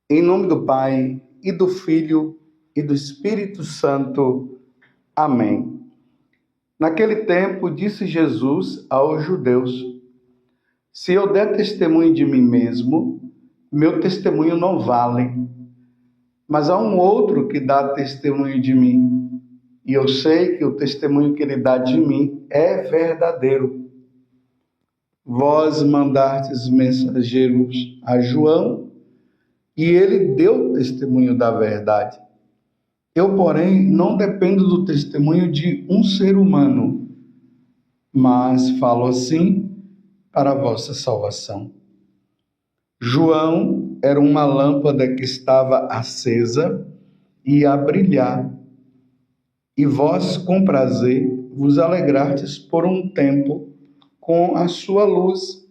Em nome do Pai, e do Filho, e do Espírito Santo. Amém. Naquele tempo, disse Jesus aos judeus: Se eu der testemunho de mim mesmo, meu testemunho não vale. Mas há um outro que dá testemunho de mim, e eu sei que o testemunho que ele dá de mim é verdadeiro. Vós mandastes mensageiros a João, e ele deu testemunho da verdade. Eu, porém, não dependo do testemunho de um ser humano, mas falo assim para a vossa salvação. João era uma lâmpada que estava acesa e a brilhar, e vós, com prazer, vos alegrastes por um tempo com a sua luz.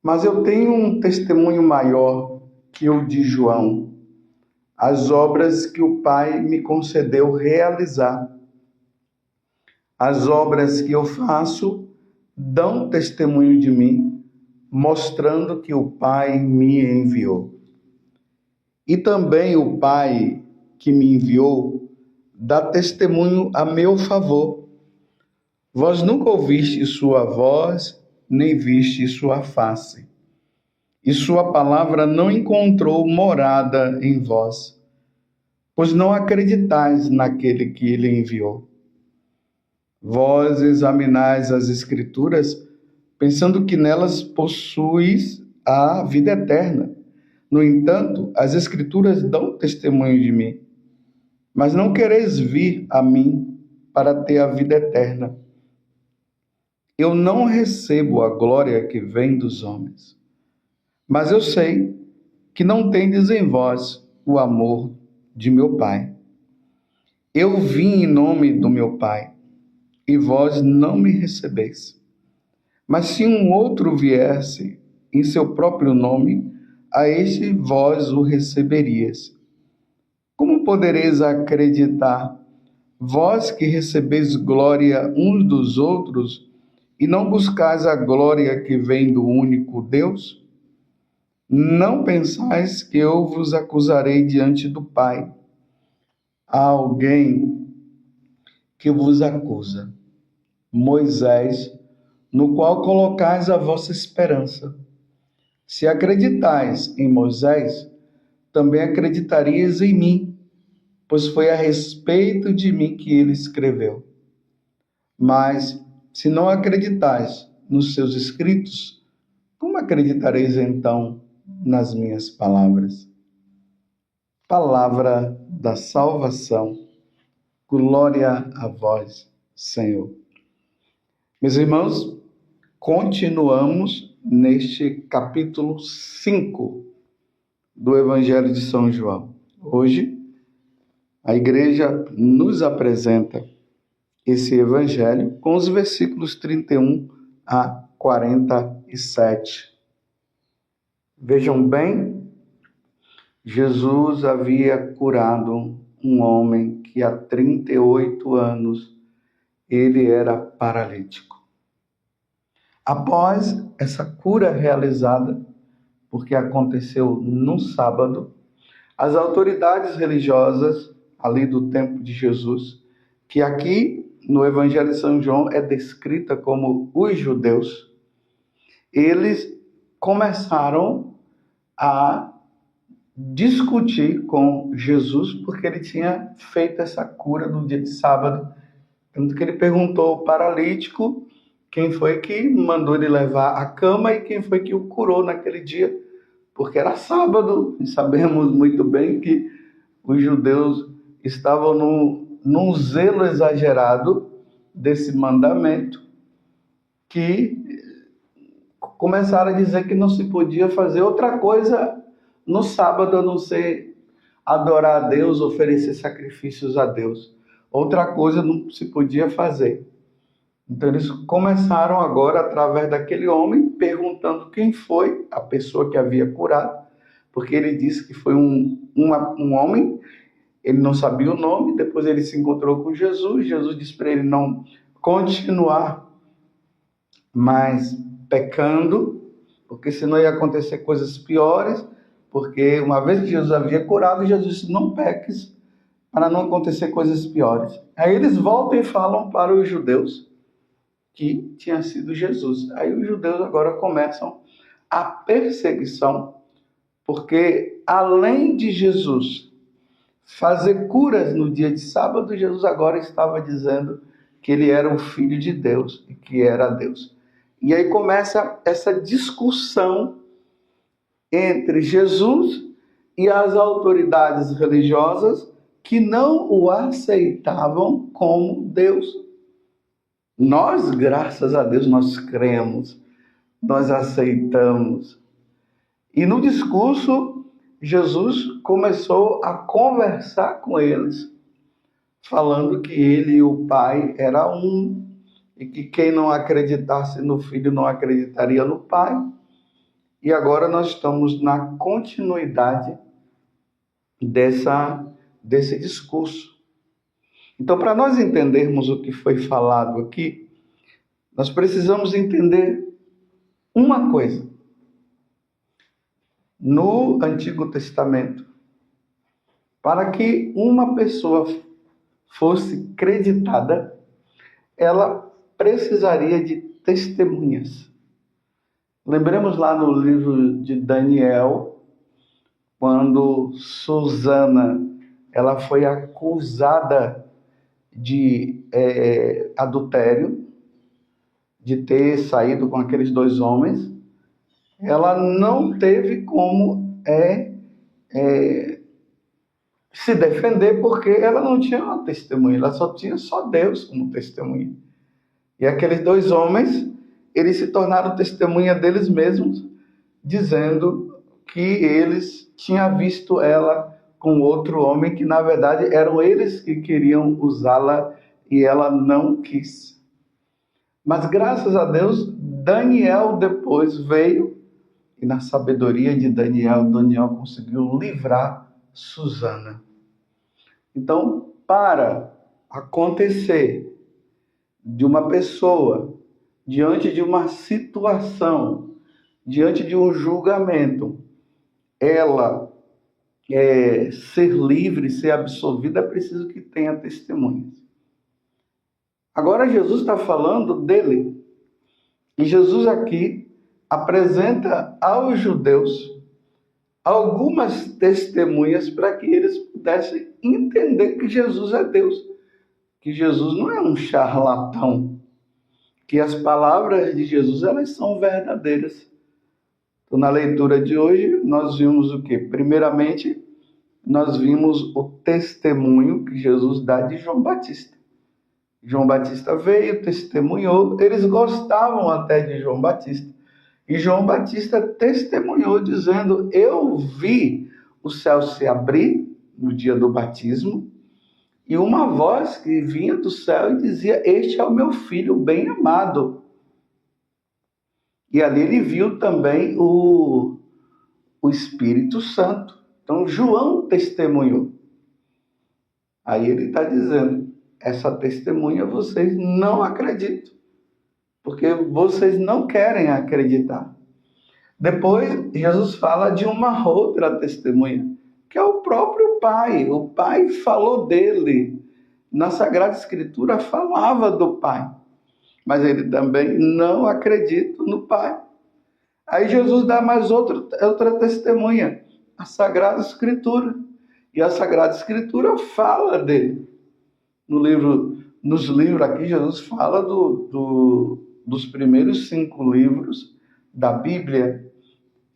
Mas eu tenho um testemunho maior que o de João, as obras que o Pai me concedeu realizar. As obras que eu faço dão testemunho de mim, mostrando que o Pai me enviou. E também o Pai que me enviou dá testemunho a meu favor. Vós nunca ouviste sua voz, nem viste sua face. E sua palavra não encontrou morada em vós, pois não acreditais naquele que ele enviou. Vós examinais as Escrituras, pensando que nelas possuis a vida eterna. No entanto, as Escrituras dão testemunho de mim, mas não quereis vir a mim para ter a vida eterna. Eu não recebo a glória que vem dos homens, mas eu sei que não tendes em vós o amor de meu Pai. Eu vim em nome do meu Pai, e vós não me recebeis. Mas se um outro viesse em seu próprio nome, a este vós o receberias. Como podereis acreditar, vós que recebeis glória uns dos outros, e não buscais a glória que vem do único Deus? Não pensais que eu vos acusarei diante do Pai. Há alguém que vos acusa, Moisés, no qual colocais a vossa esperança. Se acreditais em Moisés, também acreditarias em mim, pois foi a respeito de mim que ele escreveu. Mas, se não acreditais nos seus escritos, como acreditareis então nas minhas palavras? Palavra da salvação. Glória a vós, Senhor. Meus irmãos, continuamos neste capítulo 5 do Evangelho de São João. Hoje, a igreja nos apresenta esse evangelho com os versículos 31 a 47. Vejam bem, Jesus havia curado um homem que há 38 anos ele era paralítico. Após essa cura realizada, porque aconteceu no sábado, as autoridades religiosas ali do tempo de Jesus, que aqui no Evangelho de São João é descrita como os judeus, eles começaram a discutir com Jesus porque ele tinha feito essa cura no dia de sábado. Tanto que ele perguntou ao paralítico quem foi que mandou ele levar a cama e quem foi que o curou naquele dia, porque era sábado, e sabemos muito bem que os judeus estavam num zelo exagerado desse mandamento, que começaram a dizer que não se podia fazer outra coisa no sábado a não ser adorar a Deus, oferecer sacrifícios a Deus. Outra coisa não se podia fazer. Então eles começaram agora, através daquele homem, perguntando quem foi a pessoa que havia curado, porque ele disse que foi um homem. Ele não sabia o nome. Depois ele se encontrou com Jesus. Jesus disse para ele não continuar mais pecando, porque senão ia acontecer coisas piores. porque uma vez que Jesus havia curado, Jesus disse, não peques, para não acontecer coisas piores. Aí eles voltam e falam para os judeus que tinha sido Jesus. Aí os judeus agora começam a perseguição, porque além de Jesus fazer curas no dia de sábado, Jesus agora estava dizendo que ele era o Filho de Deus e que era Deus. E aí começa essa discussão entre Jesus e as autoridades religiosas que não o aceitavam como Deus. Nós, graças a Deus, nós cremos, nós aceitamos. E no discurso, Jesus começou a conversar com eles, falando que ele e o Pai era um, e que quem não acreditasse no Filho não acreditaria no Pai. E agora nós estamos na continuidade desse discurso. Então, para nós entendermos o que foi falado aqui, nós precisamos entender uma coisa. No Antigo Testamento, para que uma pessoa fosse creditada, ela precisaria de testemunhas. Lembremos lá no livro de Daniel, quando Susana ela foi acusada de adultério, de ter saído com aqueles dois homens, ela não teve como se defender, porque ela não tinha uma testemunha, ela só tinha Deus como testemunha. E aqueles dois homens, eles se tornaram testemunha deles mesmos, dizendo que eles tinham visto ela com outro homem, que na verdade eram eles que queriam usá-la e ela não quis. Mas graças a Deus, Daniel depois veio e na sabedoria de Daniel conseguiu livrar Susana. Então, para acontecer de uma pessoa diante de uma situação, diante de um julgamento, ela ser livre, ser absolvida, é preciso que tenha testemunhas. Agora Jesus está falando dele. E Jesus aqui apresenta aos judeus algumas testemunhas para que eles pudessem entender que Jesus é Deus, que Jesus não é um charlatão, que as palavras de Jesus elas são verdadeiras. Então, na leitura de hoje, nós vimos o quê? Primeiramente, nós vimos o testemunho que Jesus dá de João Batista. João Batista veio, testemunhou, eles gostavam até de João Batista. E João Batista testemunhou dizendo, eu vi o céu se abrir no dia do batismo, e uma voz que vinha do céu e dizia, este é o meu filho bem amado. E ali ele viu também o Espírito Santo. Então João testemunhou. Aí ele está dizendo, essa testemunha vocês não acreditam, porque vocês não querem acreditar. Depois Jesus fala de uma outra testemunha, que é o próprio Pai. O Pai falou dele. Na Sagrada Escritura falava do Pai. Mas ele também não acredita no Pai. Aí Jesus dá mais outra testemunha, a Sagrada Escritura. E a Sagrada Escritura fala dele. Nos livros aqui, Jesus fala dos primeiros 5 livros da Bíblia.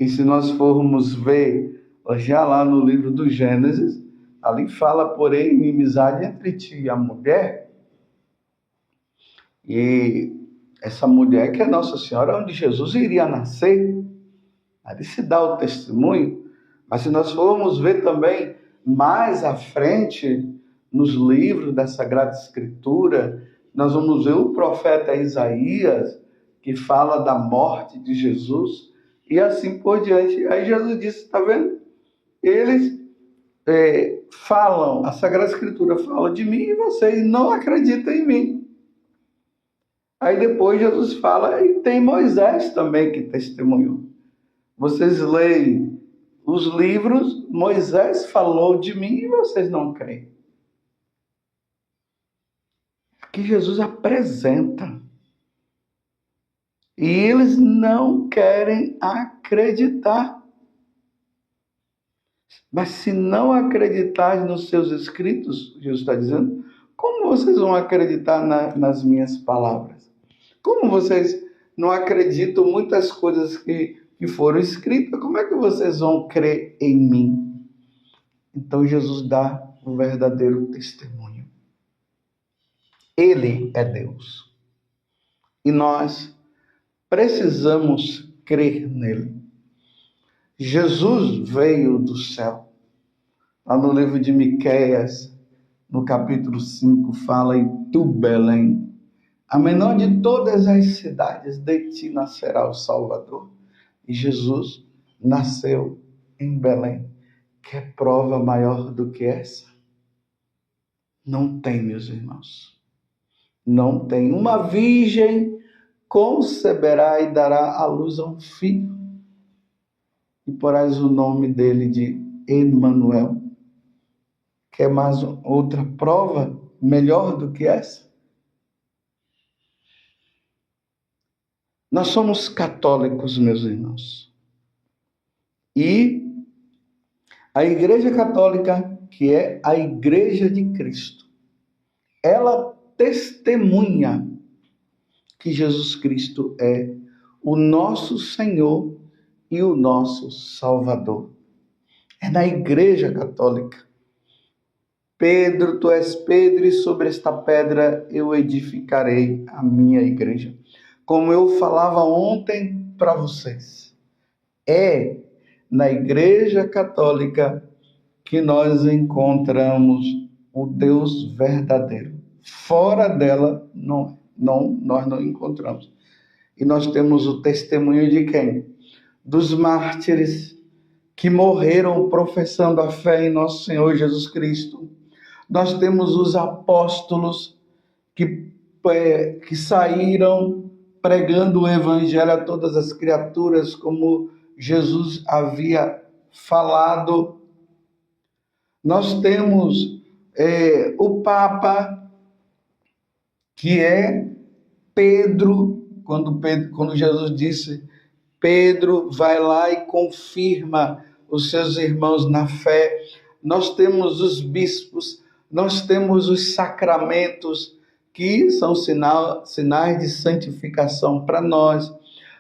E se nós formos ver já lá no livro do Gênesis, ali fala, porém, inimizade entre ti e a mulher. E essa mulher que é Nossa Senhora, onde Jesus iria nascer, ali se dá o testemunho. Mas se nós formos ver também mais à frente, nos livros da Sagrada Escritura, nós vamos ver o profeta Isaías, que fala da morte de Jesus, e assim por diante. Aí Jesus disse, está vendo? Eles falam, a Sagrada Escritura fala de mim e vocês não acreditam em mim. Aí depois Jesus fala, e tem Moisés também que testemunhou. Vocês leem os livros, Moisés falou de mim e vocês não creem. Que Jesus apresenta. E eles não querem acreditar. Mas se não acreditar nos seus escritos, Jesus está dizendo, como vocês vão acreditar nas minhas palavras? Como vocês não acreditam muitas coisas que foram escritas? Como é que vocês vão crer em mim? Então Jesus dá o verdadeiro testemunho. Ele é Deus. E nós precisamos crer nele. Jesus veio do céu. Lá no livro de Miqueias, no capítulo 5, fala: "E tu, Belém, a menor de todas as cidades, de ti nascerá o Salvador." E Jesus nasceu em Belém. Quer prova maior do que essa? Não tem, meus irmãos. Não tem. Uma virgem conceberá e dará à luz a um filho. E porás o nome dele de Emanuel. Quer mais outra prova melhor do que essa? Nós somos católicos, meus irmãos. E a Igreja Católica, que é a Igreja de Cristo, ela testemunha que Jesus Cristo é o nosso Senhor e o nosso Salvador. É na Igreja Católica. Pedro, tu és Pedro, e sobre esta pedra eu edificarei a minha igreja. Como eu falava ontem para vocês, é na Igreja Católica que nós encontramos o Deus verdadeiro. Fora dela, nós não encontramos. E nós temos o testemunho de quem? Dos mártires que morreram professando a fé em nosso Senhor Jesus Cristo. Nós temos os apóstolos que saíram pregando o evangelho a todas as criaturas, como Jesus havia falado. Nós temos o Papa, que é Pedro, quando Jesus disse: Pedro, vai lá e confirma os seus irmãos na fé. Nós temos os bispos, nós temos os sacramentos, que são sinais de santificação para nós.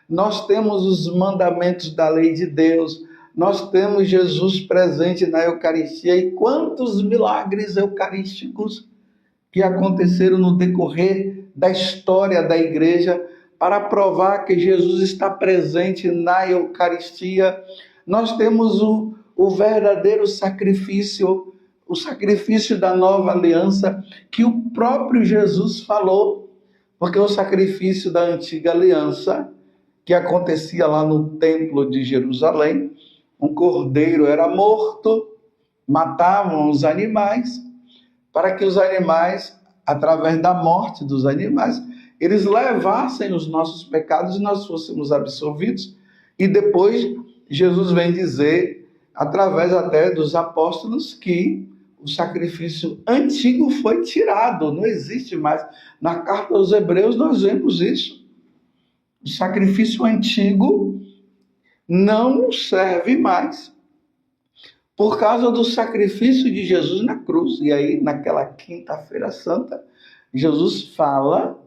Nós temos os mandamentos da lei de Deus. Nós temos Jesus presente na Eucaristia. E quantos milagres eucarísticos que aconteceram no decorrer da história da igreja para provar que Jesus está presente na Eucaristia. Nós temos o verdadeiro sacrifício, o sacrifício da nova aliança, que o próprio Jesus falou, porque o sacrifício da antiga aliança, que acontecia lá no templo de Jerusalém, um cordeiro era morto, matavam os animais, para que os animais, através da morte dos animais, eles levassem os nossos pecados e nós fôssemos absolvidos. E depois Jesus vem dizer, através até dos apóstolos, que o sacrifício antigo foi tirado, não existe mais. Na carta aos Hebreus nós vemos isso. O sacrifício antigo não serve mais, por causa do sacrifício de Jesus na cruz. E aí, naquela quinta-feira santa, Jesus fala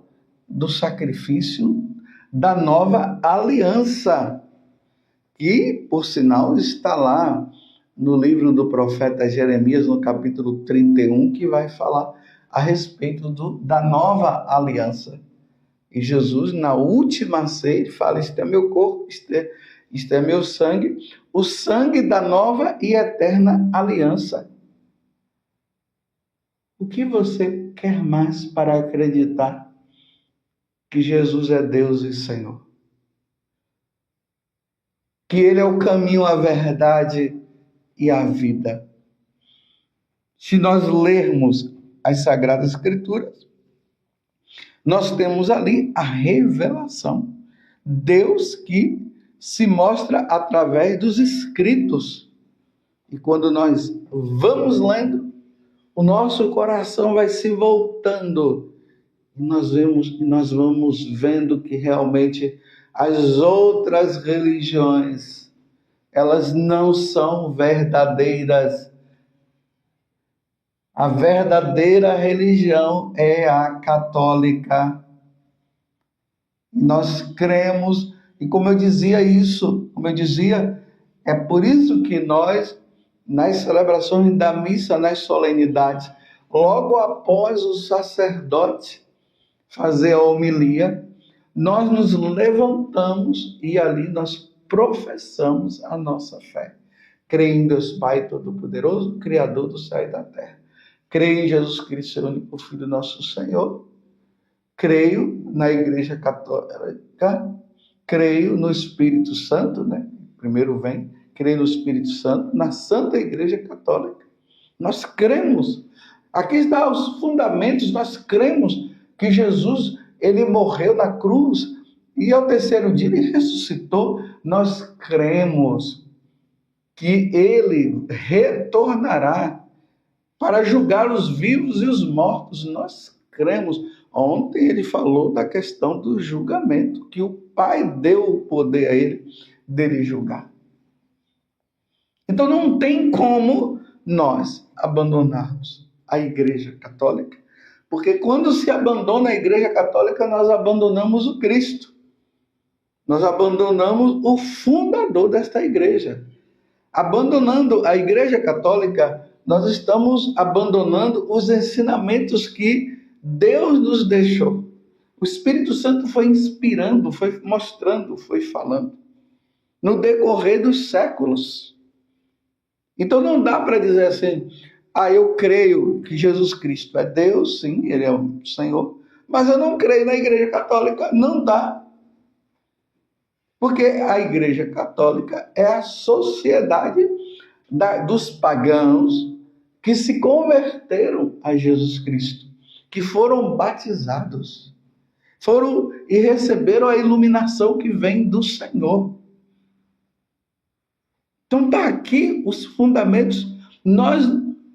do sacrifício da nova aliança, que, por sinal, está lá no livro do profeta Jeremias, no capítulo 31, que vai falar a respeito da nova aliança. E Jesus, na última ceia, fala: "Este é meu corpo, isto é meu sangue, o sangue da nova e eterna aliança." O que você quer mais para acreditar que Jesus é Deus e Senhor? Que Ele é o caminho, a verdade e a vida. Se nós lermos as Sagradas Escrituras, nós temos ali a revelação. Deus que se mostra através dos escritos. E quando nós vamos lendo, o nosso coração vai se voltando. E nós vamos vendo que realmente as outras religiões, elas não são verdadeiras. A verdadeira religião é a católica. Nós cremos, e como eu dizia, é por isso que nós, nas celebrações da missa, nas solenidades, logo após o sacerdote fazer a homilia, nós nos levantamos e ali nós professamos a nossa fé. Creio em Deus Pai Todo-Poderoso, Criador do céu e da terra. Creio em Jesus Cristo, seu único Filho, nosso Senhor. Creio na Igreja Católica, creio no Espírito Santo, né? Primeiro vem, creio no Espírito Santo, na Santa Igreja Católica. Nós cremos. Aqui estão os fundamentos, nós cremos que Jesus, ele morreu na cruz e ao terceiro dia ele ressuscitou. Nós cremos que ele retornará para julgar os vivos e os mortos. Nós cremos. Ontem ele falou da questão do julgamento, que o Pai deu o poder a ele dele julgar. Então não tem como nós abandonarmos a Igreja Católica, porque quando se abandona a Igreja Católica, nós abandonamos o Cristo. Nós abandonamos o fundador desta igreja. Abandonando a Igreja Católica, nós estamos abandonando os ensinamentos que Deus nos deixou. O Espírito Santo foi inspirando, foi mostrando, foi falando no decorrer dos séculos. Então não dá para dizer assim, eu creio que Jesus Cristo é Deus, sim, ele é o Senhor, mas eu não creio na Igreja Católica. Não dá. Porque a Igreja Católica é a sociedade dos pagãos que se converteram a Jesus Cristo, que foram batizados, foram e receberam a iluminação que vem do Senhor. Então está aqui os fundamentos. Nós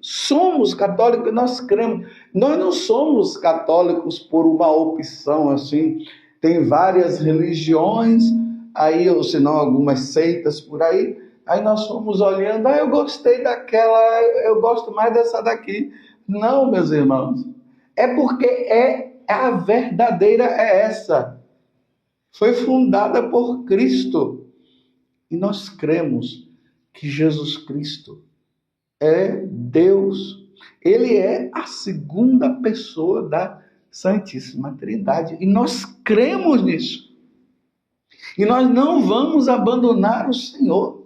somos católicos, nós cremos. Nós não somos católicos por uma opção assim. Tem várias religiões, aí, ou senão algumas seitas por aí. Aí nós fomos olhando, eu gostei daquela, eu gosto mais dessa daqui. Não, meus irmãos. É porque a verdadeira é essa. Foi fundada por Cristo. E nós cremos que Jesus Cristo é Deus. Ele é a segunda pessoa da Santíssima Trindade. E nós cremos nisso. E nós não vamos abandonar o Senhor.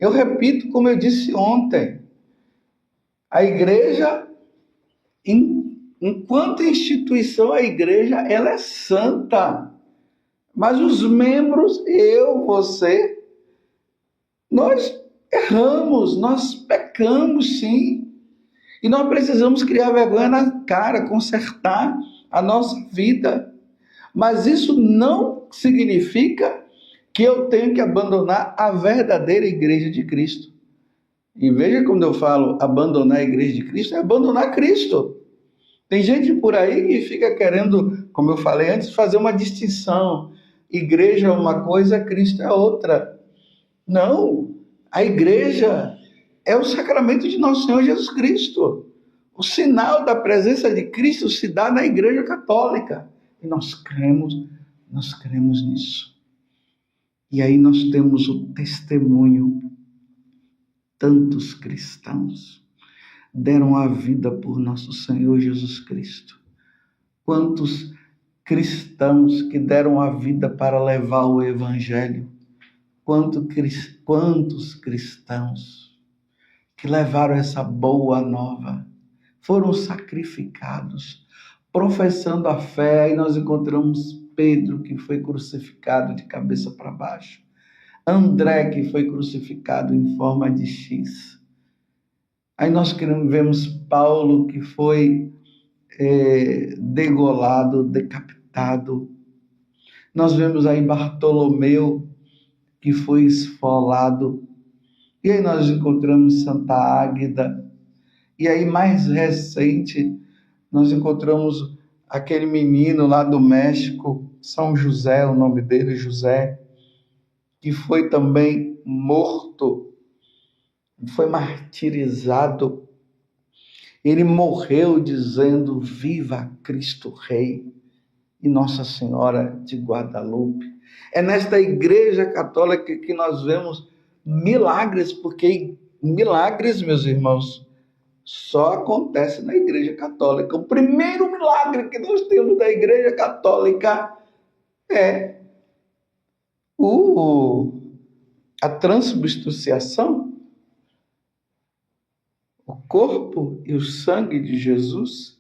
Eu repito, como eu disse ontem, a igreja, enquanto instituição, a igreja, ela é santa. Mas os membros, eu, você, nós erramos, nós pecamos sim. E nós precisamos criar vergonha na cara, consertar a nossa vida. Mas isso não significa que eu tenho que abandonar a verdadeira igreja de Cristo. E veja quando eu falo abandonar a igreja de Cristo, é abandonar Cristo. Tem gente por aí que fica querendo, como eu falei antes, fazer uma distinção. Igreja é uma coisa, Cristo é outra. Não, a igreja é o sacramento de nosso Senhor Jesus Cristo. O sinal da presença de Cristo se dá na Igreja Católica. E nós cremos nisso. E aí nós temos o testemunho. Tantos cristãos deram a vida por nosso Senhor Jesus Cristo. Quantos cristãos que deram a vida para levar o Evangelho. Quantos cristãos que levaram essa boa nova, foram sacrificados, professando a fé. Aí nós encontramos Pedro, que foi crucificado de cabeça para baixo. André, que foi crucificado em forma de X. Aí nós vemos Paulo, que foi degolado, decapitado. Nós vemos aí Bartolomeu, que foi esfolado. E aí nós encontramos Santa Águeda. E aí, mais recente, nós encontramos aquele menino lá do México, São José, o nome dele, José, que foi também morto, foi martirizado. Ele morreu dizendo: Viva Cristo Rei e Nossa Senhora de Guadalupe. É nesta Igreja Católica que nós vemos milagres, porque milagres, meus irmãos, só acontece na Igreja Católica. O primeiro milagre que nós temos da Igreja Católica é a transubstanciação, o corpo e o sangue de Jesus,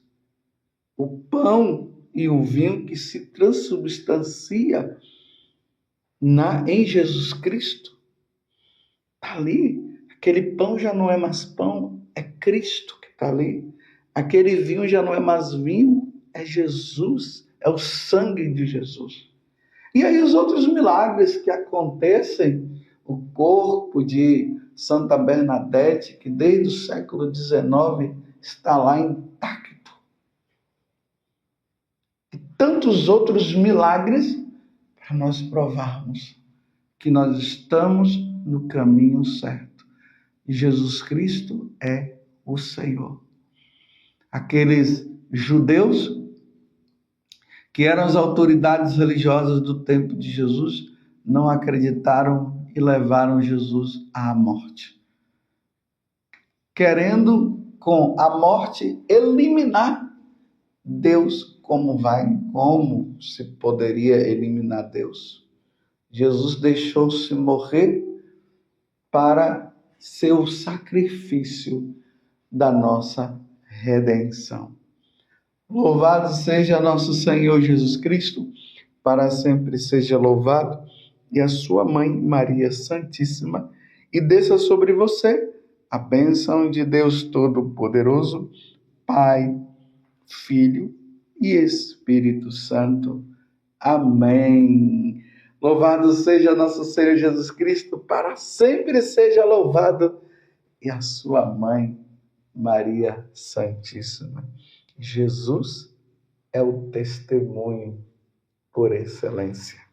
o pão e o vinho que se transubstancia em Jesus Cristo. Está ali. Aquele pão já não é mais pão, é Cristo que está ali. Aquele vinho já não é mais vinho, é Jesus, é o sangue de Jesus. E aí os outros milagres que acontecem, o corpo de Santa Bernadette, que desde o século XIX está lá intacto. E tantos outros milagres para nós provarmos que nós estamos no caminho certo. E Jesus Cristo é o Senhor. Aqueles judeus que eram as autoridades religiosas do tempo de Jesus não acreditaram e levaram Jesus à morte, querendo com a morte eliminar Deus. Como se poderia eliminar Deus? Jesus deixou-se morrer para ser o sacrifício da nossa redenção. Louvado seja nosso Senhor Jesus Cristo, para sempre seja louvado, e a sua mãe Maria Santíssima, e desça sobre você a bênção de Deus Todo-Poderoso, Pai, Filho e Espírito Santo. Amém. Louvado seja nosso Senhor Jesus Cristo, para sempre seja louvado, e a sua mãe Maria Santíssima. Jesus é o testemunho por excelência.